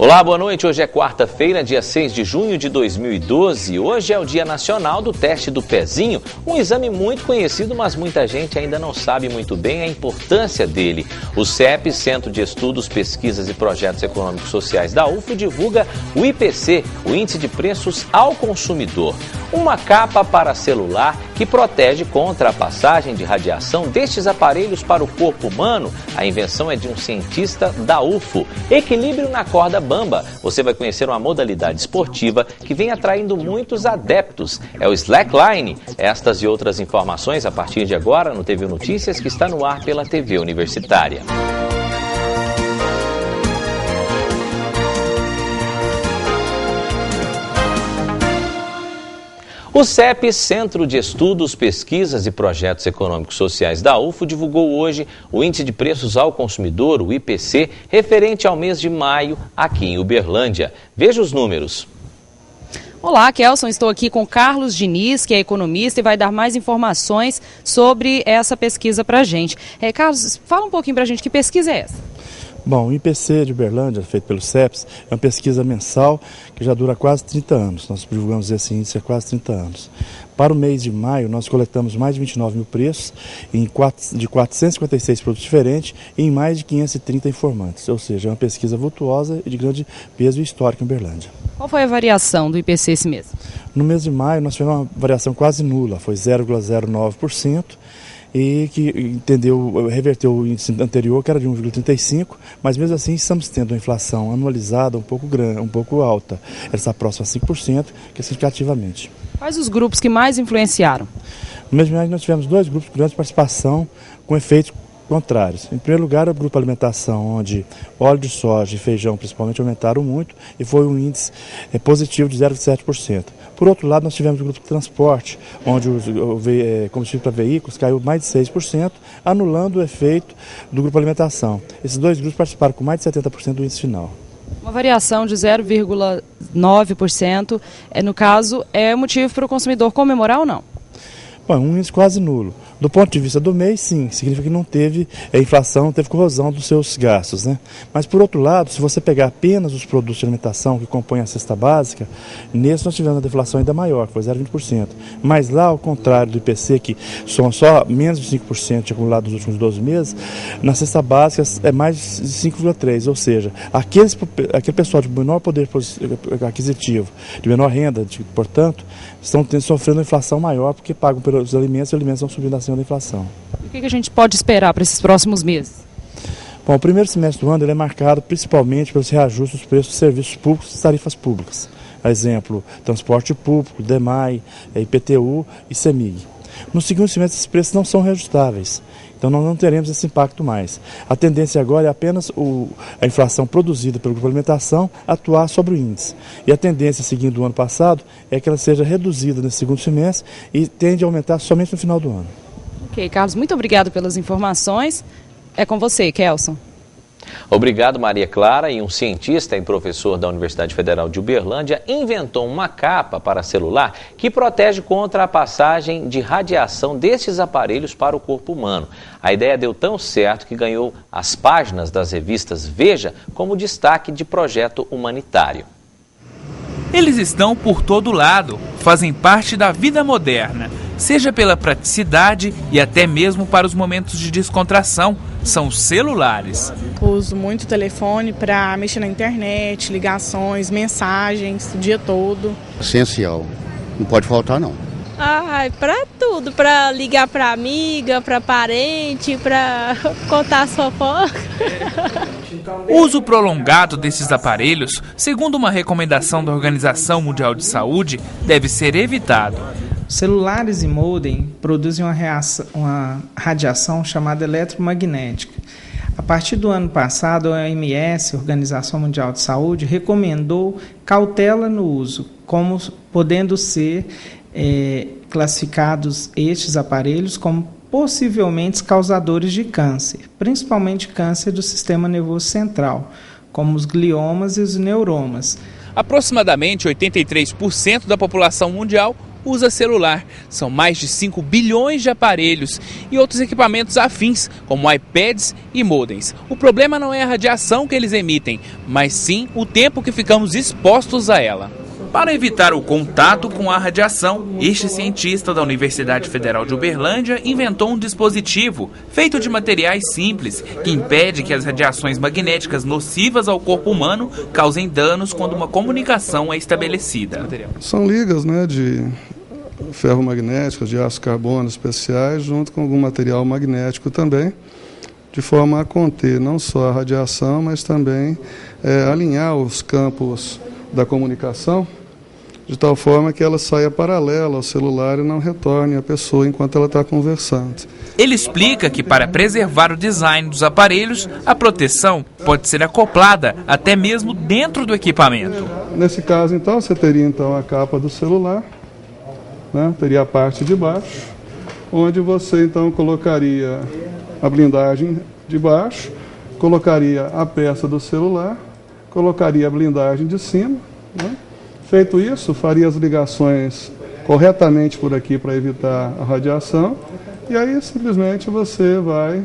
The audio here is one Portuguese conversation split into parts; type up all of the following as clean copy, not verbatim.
Olá, boa noite. Hoje é quarta-feira, dia 6 de junho de 2012. Hoje é o Dia Nacional do Teste do Pezinho, um exame muito conhecido, mas muita gente ainda não sabe muito bem a importância dele. O CEP, Centro de Estudos, Pesquisas e Projetos Econômicos Sociais da UFO, divulga o IPC, o Índice de Preços ao Consumidor. Uma capa para celular que protege contra a passagem de radiação destes aparelhos para o corpo humano. A invenção é de um cientista da UFO. Equilíbrio na corda bamba. Você vai conhecer uma modalidade esportiva que vem atraindo muitos adeptos. É o slackline. Estas e outras informações a partir de agora no TV Notícias, que está no ar pela TV Universitária. O CEP, Centro de Estudos, Pesquisas e Projetos Econômicos Sociais da UFO, divulgou hoje o Índice de Preços ao Consumidor, o IPC, referente ao mês de maio aqui em Uberlândia. Veja os números. Olá, Kelson, estou aqui com Carlos Diniz, que é economista e vai dar mais informações sobre essa pesquisa para a gente. Carlos, fala um pouquinho para a gente, que pesquisa é essa? Bom, o IPC de Uberlândia, feito pelo CEPS, é uma pesquisa mensal que já dura quase 30 anos. Nós divulgamos esse índice há quase 30 anos. Para o mês de maio, nós coletamos mais de 29 mil preços de 456 produtos diferentes e em mais de 530 informantes. Ou seja, é uma pesquisa vultuosa e de grande peso histórico em Uberlândia. Qual foi a variação do IPC esse mês? No mês de maio, nós tivemos uma variação quase nula, foi 0,09%. E que reverteu o índice anterior, que era de 1,35%, mas mesmo assim estamos tendo uma inflação anualizada um pouco alta. Ela está próxima a 5%, que é significativamente. Quais os grupos que mais influenciaram? No mês de maio nós tivemos dois grupos de grande participação com efeitos contrários. Em primeiro lugar, o grupo alimentação, onde óleo de soja e feijão principalmente aumentaram muito e foi um índice positivo de 0,7%. Por outro lado, nós tivemos o grupo de transporte, onde o combustível para veículos caiu mais de 6%, anulando o efeito do grupo alimentação. Esses dois grupos participaram com mais de 70% do índice final. Uma variação de 0,9%, no caso, é motivo para o consumidor comemorar ou não? Bom, um índice quase nulo. Do ponto de vista do mês, sim, significa que não teve inflação, não teve corrosão dos seus gastos, né? Mas, por outro lado, se você pegar apenas os produtos de alimentação que compõem a cesta básica, nesse nós tivemos uma deflação ainda maior, que foi 0,20%. Mas lá, ao contrário do IPC, que são só menos de 5% acumulado nos últimos 12 meses, na cesta básica é mais de 5,3%, ou seja, aquele pessoal de menor poder aquisitivo, de menor renda, portanto, estão sofrendo uma inflação maior porque pagam pelos alimentos e os alimentos estão subindo acima da inflação. O que a gente pode esperar para esses próximos meses? Bom, o primeiro semestre do ano ele é marcado principalmente pelos reajustes dos preços de serviços públicos e tarifas públicas. A exemplo, transporte público, DEMAI, IPTU e CEMIG. No segundo semestre, esses preços não são reajustáveis, então nós não teremos esse impacto mais. A tendência agora é apenas a inflação produzida pelo grupo alimentação atuar sobre o índice. E a tendência, seguindo o ano passado, é que ela seja reduzida nesse segundo semestre e tende a aumentar somente no final do ano. Ok, Carlos, muito obrigado pelas informações. É com você, Kelson. Obrigado, Maria Clara. E um cientista e professor da Universidade Federal de Uberlândia inventou uma capa para celular que protege contra a passagem de radiação destes aparelhos para o corpo humano. A ideia deu tão certo que ganhou as páginas das revistas Veja como destaque de projeto humanitário. Eles estão por todo lado, fazem parte da vida moderna, seja pela praticidade e até mesmo para os momentos de descontração. São celulares. Uso muito telefone para mexer na internet, ligações, mensagens, o dia todo. Essencial, não pode faltar não. Para tudo, para ligar para amiga, para parente, para contar as fofocas. O uso prolongado desses aparelhos, segundo uma recomendação da Organização Mundial de Saúde, deve ser evitado. Celulares e modem produzem uma radiação chamada eletromagnética. A partir do ano passado, a OMS, Organização Mundial de Saúde, recomendou cautela no uso, como podendo ser classificados estes aparelhos como possivelmente causadores de câncer, principalmente câncer do sistema nervoso central, como os gliomas e os neuromas. Aproximadamente 83% da população mundial usa celular. São mais de 5 bilhões de aparelhos e outros equipamentos afins, como iPads e modems. O problema não é a radiação que eles emitem, mas sim o tempo que ficamos expostos a ela. Para evitar o contato com a radiação, este cientista da Universidade Federal de Uberlândia inventou um dispositivo feito de materiais simples que impede que as radiações magnéticas nocivas ao corpo humano causem danos quando uma comunicação é estabelecida. São ligas, de ferro magnético, de aço carbono especiais, junto com algum material magnético também, de forma a conter não só a radiação, mas também alinhar os campos da comunicação, de tal forma que ela saia paralela ao celular e não retorne à pessoa enquanto ela está conversando. Ele explica que para preservar o design dos aparelhos, a proteção pode ser acoplada até mesmo dentro do equipamento. Nesse caso, então, você teria a capa do celular, teria a parte de baixo, onde você então colocaria a blindagem de baixo, colocaria a peça do celular, colocaria a blindagem de cima, Feito isso, faria as ligações corretamente por aqui para evitar a radiação, e aí simplesmente você vai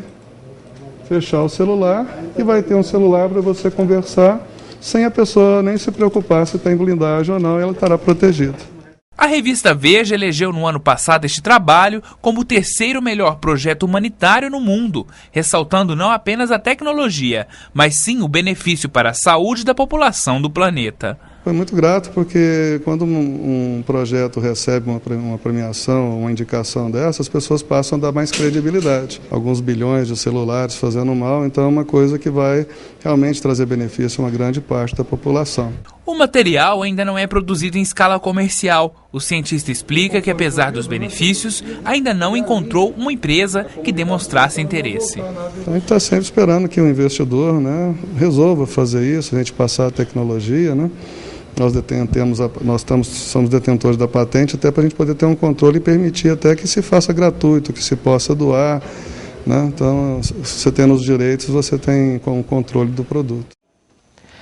fechar o celular e vai ter um celular para você conversar sem a pessoa nem se preocupar se tem blindagem ou não, ela estará protegida. A revista Veja elegeu no ano passado este trabalho como o terceiro melhor projeto humanitário no mundo, ressaltando não apenas a tecnologia, mas sim o benefício para a saúde da população do planeta. Foi muito grato porque quando um projeto recebe uma premiação, uma indicação dessa, as pessoas passam a dar mais credibilidade. Alguns bilhões de celulares fazendo mal, então é uma coisa que vai realmente trazer benefício a uma grande parte da população. O material ainda não é produzido em escala comercial. O cientista explica que, apesar dos benefícios, ainda não encontrou uma empresa que demonstrasse interesse. Então, a gente está sempre esperando que o investidor resolva fazer isso, a gente passar a tecnologia, Nós somos detentores da patente até para a gente poder ter um controle e permitir até que se faça gratuito, que se possa doar. Então, você tendo os direitos, você tem com o controle do produto.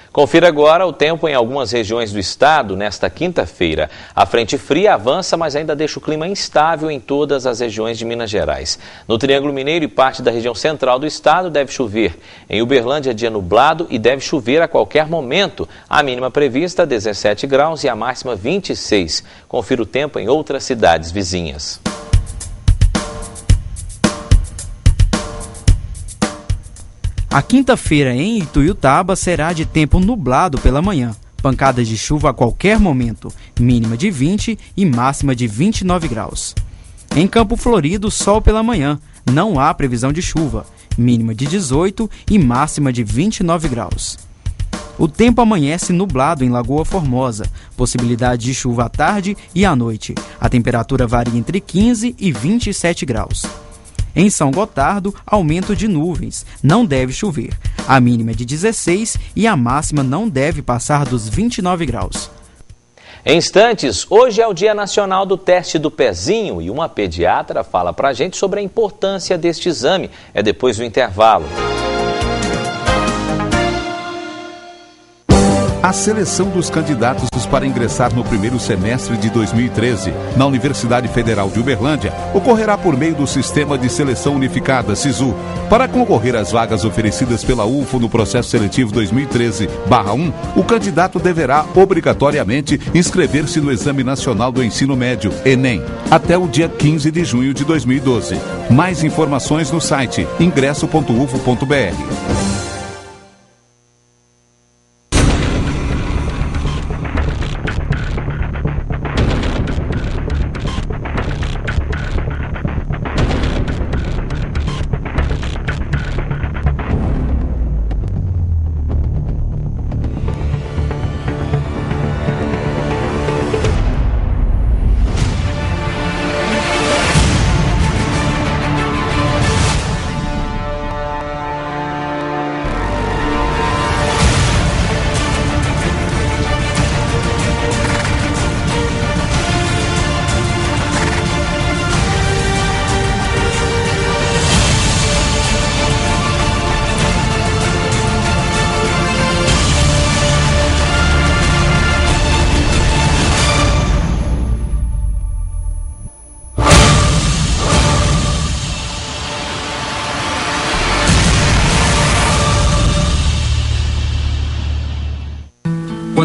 Confira agora o tempo em algumas regiões do estado nesta quinta-feira. A frente fria avança, mas ainda deixa o clima instável em todas as regiões de Minas Gerais. No Triângulo Mineiro e parte da região central do estado deve chover. Em Uberlândia, dia nublado e deve chover a qualquer momento. A mínima prevista 17 graus e a máxima 26. Confira o tempo em outras cidades vizinhas. A quinta-feira em Ituiutaba será de tempo nublado pela manhã. Pancadas de chuva a qualquer momento, mínima de 20 e máxima de 29 graus. Em Campo Florido, sol pela manhã, não há previsão de chuva, mínima de 18 e máxima de 29 graus. O tempo amanhece nublado em Lagoa Formosa, possibilidade de chuva à tarde e à noite. A temperatura varia entre 15 e 27 graus. Em São Gotardo, aumento de nuvens, não deve chover. A mínima é de 16 e a máxima não deve passar dos 29 graus. Em instantes, hoje é o Dia Nacional do Teste do Pezinho e uma pediatra fala pra gente sobre a importância deste exame. É depois do intervalo. A seleção dos candidatos para ingressar no primeiro semestre de 2013 na Universidade Federal de Uberlândia ocorrerá por meio do Sistema de Seleção Unificada, SISU. Para concorrer às vagas oferecidas pela UFO no processo seletivo 2013/1, o candidato deverá obrigatoriamente inscrever-se no Exame Nacional do Ensino Médio, ENEM, até o dia 15 de junho de 2012. Mais informações no site ingresso.ufo.br.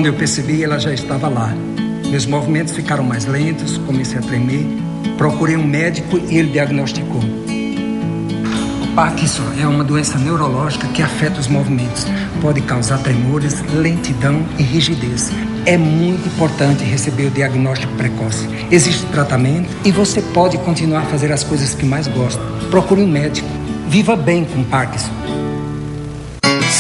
Quando eu percebi, ela já estava lá. Meus movimentos ficaram mais lentos, comecei a tremer. Procurei um médico e ele diagnosticou. O Parkinson é uma doença neurológica que afeta os movimentos. Pode causar tremores, lentidão e rigidez. É muito importante receber o diagnóstico precoce. Existe tratamento e você pode continuar a fazer as coisas que mais gosta. Procure um médico. Viva bem com Parkinson.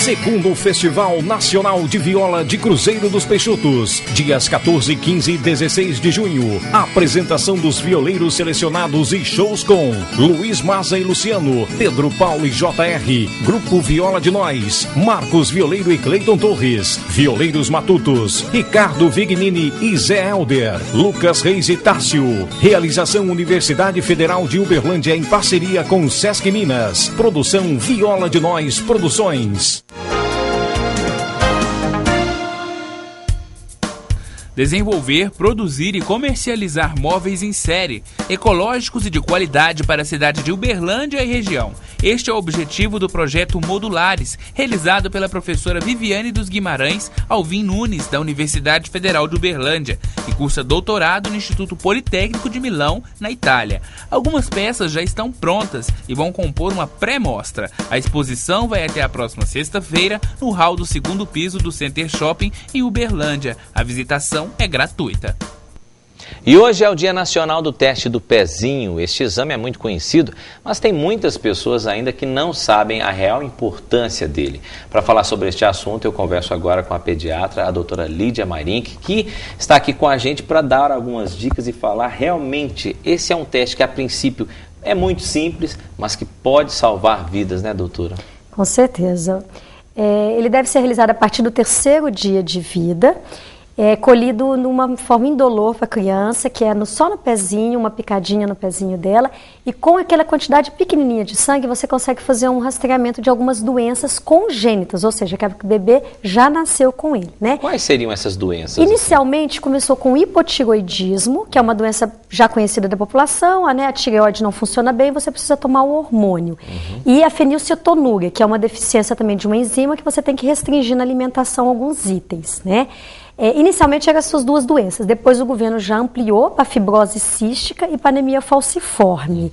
Segundo Festival Nacional de Viola de Cruzeiro dos Peixotos, dias 14, 15 e 16 de junho. Apresentação dos violeiros selecionados e shows com Luiz Maza e Luciano, Pedro Paulo e JR, Grupo Viola de Nós, Marcos Violeiro e Cleiton Torres, Violeiros Matutos, Ricardo Vignini e Zé Helder, Lucas Reis e Tássio. Realização Universidade Federal de Uberlândia em parceria com Sesc Minas. Produção Viola de Nós Produções. Desenvolver, produzir e comercializar móveis em série, ecológicos e de qualidade para a cidade de Uberlândia e região. Este é o objetivo do projeto Modulares, realizado pela professora Viviane dos Guimarães Alvim Nunes, da Universidade Federal de Uberlândia, que cursa doutorado no Instituto Politécnico de Milão, na Itália. Algumas peças já estão prontas e vão compor uma pré-mostra. A exposição vai até a próxima sexta-feira no hall do 2º piso do Center Shopping em Uberlândia. A visitação é gratuita. E hoje é o Dia Nacional do Teste do Pezinho. Este exame é muito conhecido, mas tem muitas pessoas ainda que não sabem a real importância dele. Para falar sobre este assunto, eu converso agora com a pediatra, a doutora Lídia Mayrink, que está aqui com a gente para dar algumas dicas e falar realmente, esse é um teste que a princípio é muito simples, mas que pode salvar vidas, né, doutora? Com certeza. Ele deve ser realizado a partir do 3º dia de vida. Colhido numa forma indolor para a criança, que é só no pezinho, uma picadinha no pezinho dela, e com aquela quantidade pequenininha de sangue você consegue fazer um rastreamento de algumas doenças congênitas, ou seja, que o bebê já nasceu com ele, né? Quais seriam essas doenças? Inicialmente começou com hipotireoidismo, que é uma doença já conhecida da população, a tireoide não funciona bem, você precisa tomar o hormônio. E a fenilcetonúria, que é uma deficiência também de uma enzima que você tem que restringir na alimentação alguns itens, né? Inicialmente eram essas duas doenças, depois o governo já ampliou para fibrose cística e para anemia falciforme.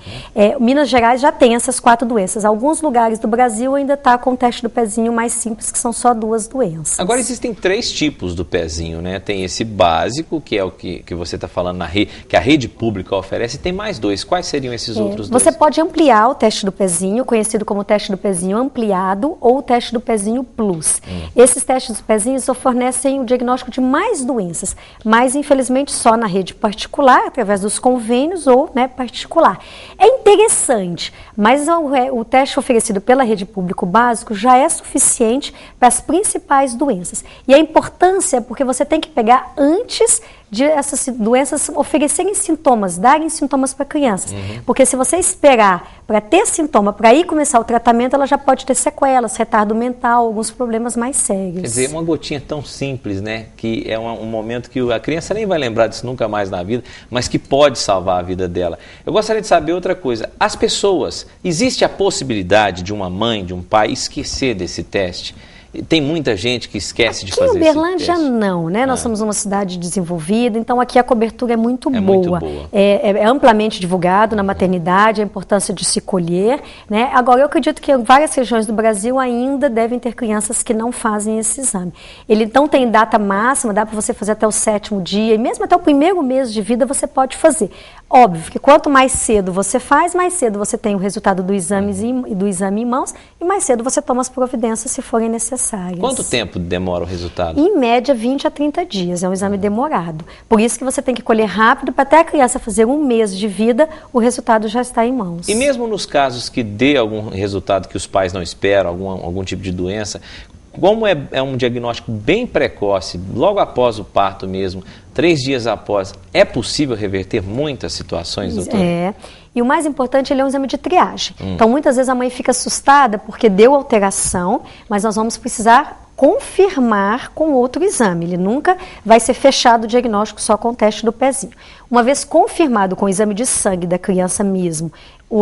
Minas Gerais já tem essas 4 doenças. Alguns lugares do Brasil ainda está com o teste do pezinho mais simples, que são só 2 doenças. Agora existem 3 tipos do pezinho, né? Tem esse básico, que é o que você está falando que a rede pública oferece, e tem mais 2. Quais seriam esses outros 2? Você pode ampliar o teste do pezinho, conhecido como teste do pezinho ampliado ou o teste do pezinho plus. Esses testes do pezinho só fornecem o diagnóstico de mais doenças, mas infelizmente só na rede particular, através dos convênios ou particular. É interessante, mas o teste oferecido pela rede pública básico já é suficiente para as principais doenças. E a importância é porque você tem que pegar antes de essas doenças oferecerem sintomas, darem sintomas para crianças. Porque se você esperar para ter sintoma, para ir começar o tratamento, ela já pode ter sequelas, retardo mental, alguns problemas mais sérios. Quer dizer, uma gotinha tão simples, né? Que é um momento que a criança nem vai lembrar disso nunca mais na vida, mas que pode salvar a vida dela. Eu gostaria de saber outra coisa. As pessoas, existe a possibilidade de uma mãe, de um pai esquecer desse teste? Tem muita gente que esquece de fazer esse teste. Aqui em Uberlândia não, né? Nós somos uma cidade desenvolvida, então aqui a cobertura é muito boa. Muito boa. É amplamente divulgado na maternidade, a importância de se colher, né? Agora, eu acredito que em várias regiões do Brasil ainda devem ter crianças que não fazem esse exame. Ele não tem data máxima, dá para você fazer até o 7º dia, e mesmo até o 1º mês de vida você pode fazer. Óbvio que quanto mais cedo você faz, mais cedo você tem o resultado do exame em mãos, e mais cedo você toma as providências se forem necessárias. Quanto tempo demora o resultado? Em média, 20 a 30 dias. É um exame demorado. Por isso que você tem que colher rápido, para até a criança fazer 1 mês de vida, o resultado já está em mãos. E mesmo nos casos que dê algum resultado que os pais não esperam, algum tipo de doença, como é um diagnóstico bem precoce, logo após o parto mesmo, 3 dias após, é possível reverter muitas situações, doutor? E o mais importante, ele é um exame de triagem. Então, muitas vezes a mãe fica assustada porque deu alteração, mas nós vamos precisar confirmar com outro exame. Ele nunca vai ser fechado o diagnóstico só com o teste do pezinho. Uma vez confirmado com o exame de sangue da criança mesmo,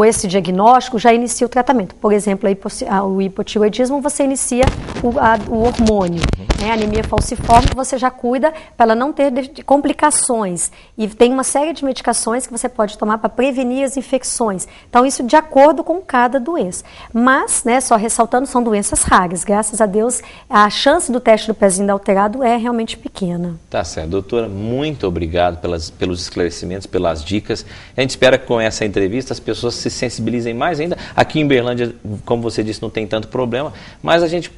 esse diagnóstico, já inicia o tratamento. Por exemplo, o hipotireoidismo, você inicia o hormônio. A anemia falciforme, você já cuida para ela não ter complicações. E tem uma série de medicações que você pode tomar para prevenir as infecções. Então, isso de acordo com cada doença. Mas, só ressaltando, são doenças raras. Graças a Deus, a chance do teste do pezinho alterado é realmente pequena. Tá certo. Doutora, muito obrigado pelos esclarecimentos, pelas dicas. A gente espera que com essa entrevista as pessoas se sensibilizem mais ainda. Aqui em Berlândia, como você disse, não tem tanto problema, mas a gente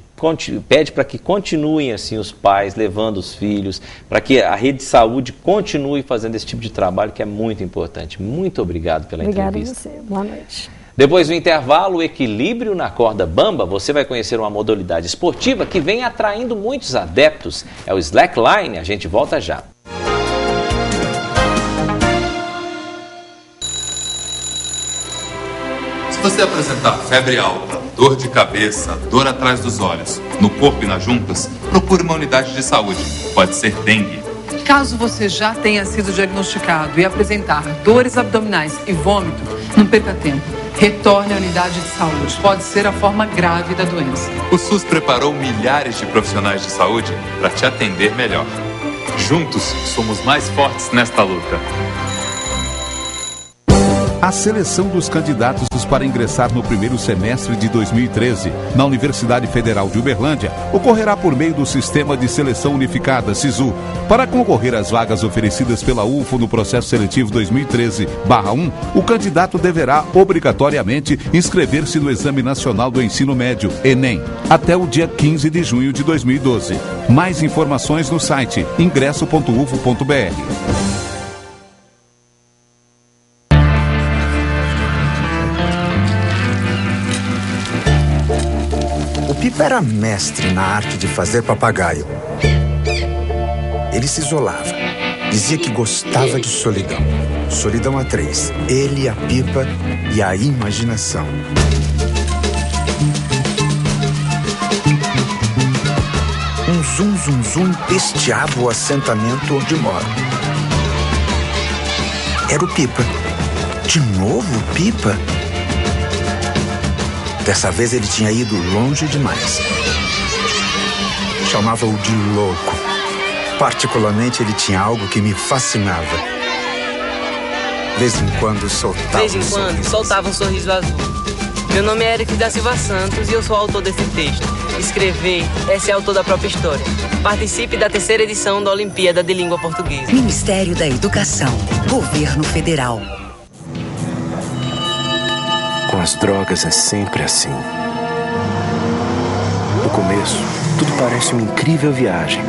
pede para que continuem assim os pais levando os filhos, para que a rede de saúde continue fazendo esse tipo de trabalho que é muito importante. Muito obrigado pela entrevista. Obrigada a você. Boa noite. Depois do intervalo, o equilíbrio na corda bamba, você vai conhecer uma modalidade esportiva que vem atraindo muitos adeptos. É o slackline. A gente volta já. Se você apresentar febre alta, dor de cabeça, dor atrás dos olhos, no corpo e nas juntas, procure uma unidade de saúde. Pode ser dengue. Caso você já tenha sido diagnosticado e apresentar dores abdominais e vômito, não perca tempo. Retorne à unidade de saúde. Pode ser a forma grave da doença. O SUS preparou milhares de profissionais de saúde para te atender melhor. Juntos, somos mais fortes nesta luta. A seleção dos candidatos para ingressar no primeiro semestre de 2013 na Universidade Federal de Uberlândia ocorrerá por meio do Sistema de Seleção Unificada, SISU. Para concorrer às vagas oferecidas pela UFO no processo seletivo 2013/1, o candidato deverá obrigatoriamente inscrever-se no Exame Nacional do Ensino Médio, ENEM, até o dia 15 de junho de 2012. Mais informações no site ingresso.ufo.br. Pipa era mestre na arte de fazer papagaio. Ele se isolava. Dizia que gostava de solidão. Solidão a três. Ele, a pipa e a imaginação. Um zum, zum, zum pesteava o assentamento onde mora. Era o Pipa. De novo o Pipa? Dessa vez ele tinha ido longe demais. Chamava-o de louco. Particularmente ele tinha algo que me fascinava. De vez em quando soltava um sorriso azul. Meu nome é Eric da Silva Santos e eu sou autor desse texto. Escrever é ser autor da própria história. Participe da 3ª edição da Olimpíada de Língua Portuguesa. Ministério da Educação. Governo Federal. Com as drogas é sempre assim. No começo, tudo parece uma incrível viagem.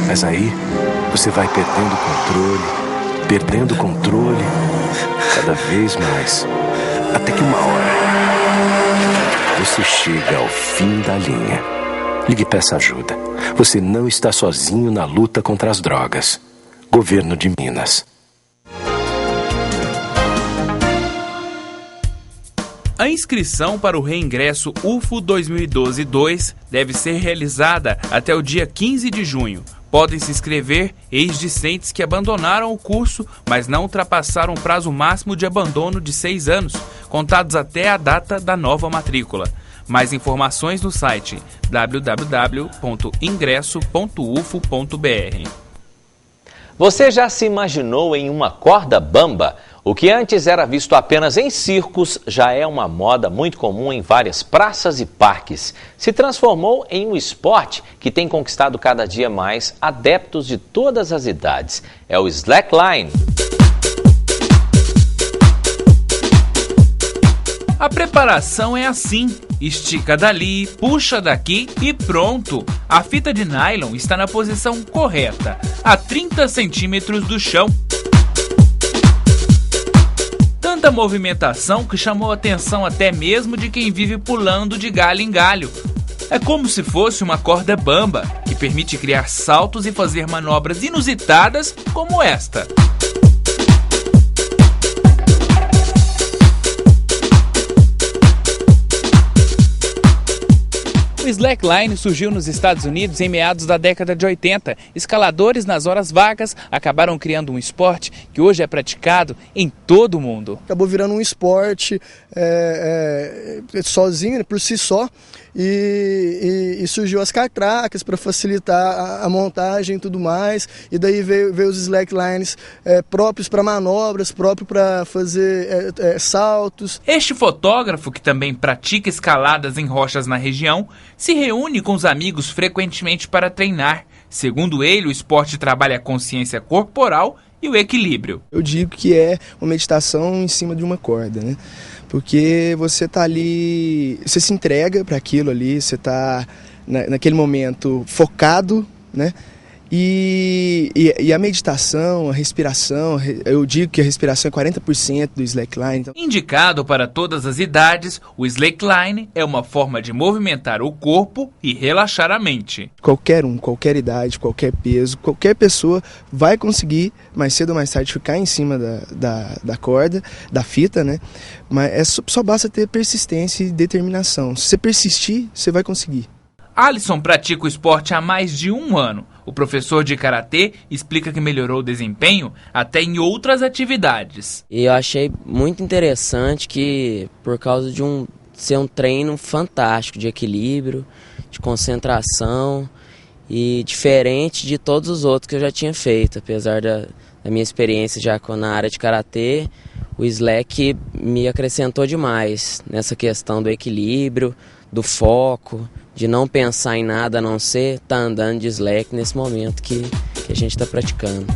Mas aí, você vai perdendo o controle, cada vez mais. Até que uma hora, você chega ao fim da linha. Ligue e peça ajuda. Você não está sozinho na luta contra as drogas. Governo de Minas. A inscrição para o reingresso UFO 2012-2 deve ser realizada até o dia 15 de junho. Podem se inscrever ex-discentes que abandonaram o curso, mas não ultrapassaram o prazo máximo de abandono de 6 anos, contados até a data da nova matrícula. Mais informações no site www.ingresso.ufo.br. Você já se imaginou em uma corda bamba? O que antes era visto apenas em circos já é uma moda muito comum em várias praças e parques. Se transformou em um esporte que tem conquistado cada dia mais adeptos de todas as idades. É o slackline. A preparação é assim: estica dali, puxa daqui e pronto! A fita de nylon está na posição correta, a 30 centímetros do chão. Tanta movimentação que chamou a atenção até mesmo de quem vive pulando de galho em galho. É como se fosse uma corda bamba, que permite criar saltos e fazer manobras inusitadas como esta. O O slackline surgiu nos Estados Unidos em meados da década de 80. Escaladores, nas horas vagas, acabaram criando um esporte que hoje é praticado em todo o mundo. Acabou virando um esporte sozinho, por si só, e surgiu as catracas para facilitar a montagem e tudo mais, e daí veio os slacklines próprios para manobras, próprios para fazer saltos. Este fotógrafo, que também pratica escaladas em rochas na região, se reúne com os amigos frequentemente para treinar. Segundo ele, o esporte trabalha a consciência corporal e o equilíbrio. Eu digo que é uma meditação em cima de uma corda, né? Porque você está ali, você se entrega para aquilo ali, você está naquele momento focado, né? E a meditação, a respiração, eu digo que a respiração é 40% do slackline. Então... Indicado para todas as idades, o slackline é uma forma de movimentar o corpo e relaxar a mente. Qualquer um, qualquer idade, qualquer peso, qualquer pessoa vai conseguir, mais cedo ou mais tarde, ficar em cima da corda, da fita, né? Mas só basta ter persistência e determinação. Se você persistir, você vai conseguir. Alisson pratica o esporte há mais de 1 ano. O professor de karatê explica que melhorou o desempenho até em outras atividades. E eu achei muito interessante que, por causa de ser um treino fantástico de equilíbrio, de concentração e diferente de todos os outros que eu já tinha feito. Apesar da minha experiência já na área de karatê, o slack me acrescentou demais nessa questão do equilíbrio, do foco, de não pensar em nada a não ser estar andando de slack nesse momento que a gente está praticando.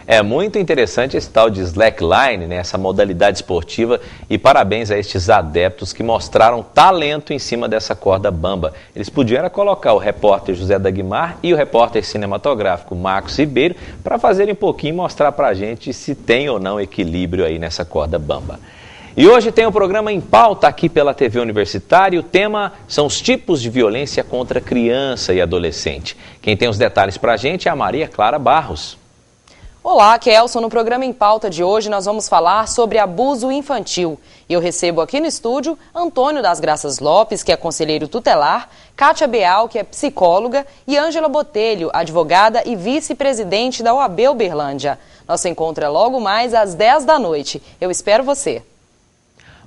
É muito interessante esse tal de slackline, né, essa modalidade esportiva, e parabéns a estes adeptos que mostraram talento em cima dessa corda bamba. Eles podiam colocar o repórter José Dagmar e o repórter cinematográfico Marcos Ribeiro para fazerem um pouquinho e mostrar pra gente se tem ou não equilíbrio aí nessa corda bamba. E hoje tem o programa Em Pauta aqui pela TV Universitária. O tema são os tipos de violência contra criança e adolescente. Quem tem os detalhes pra gente é a Maria Clara Barros. Olá, Kelson. No programa Em Pauta de hoje nós vamos falar sobre abuso infantil. Eu recebo aqui no estúdio Antônio das Graças Lopes, que é conselheiro tutelar, Kátia Beal, que é psicóloga, e Ângela Botelho, advogada e vice-presidente da OAB Uberlândia. Nosso encontro é logo mais às 10 da noite. Eu espero você.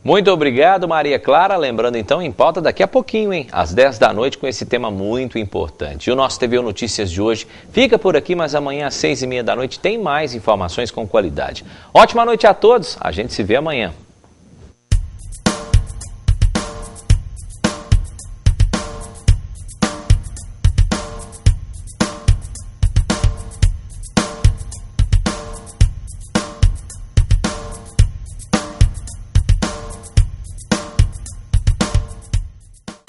Muito obrigado, Maria Clara. Lembrando então, Em Pauta daqui a pouquinho, hein? Às 10 da noite com esse tema muito importante. E o nosso TVU Notícias de hoje fica por aqui, mas amanhã às 6h30 da noite tem mais informações com qualidade. Ótima noite a todos, a gente se vê amanhã.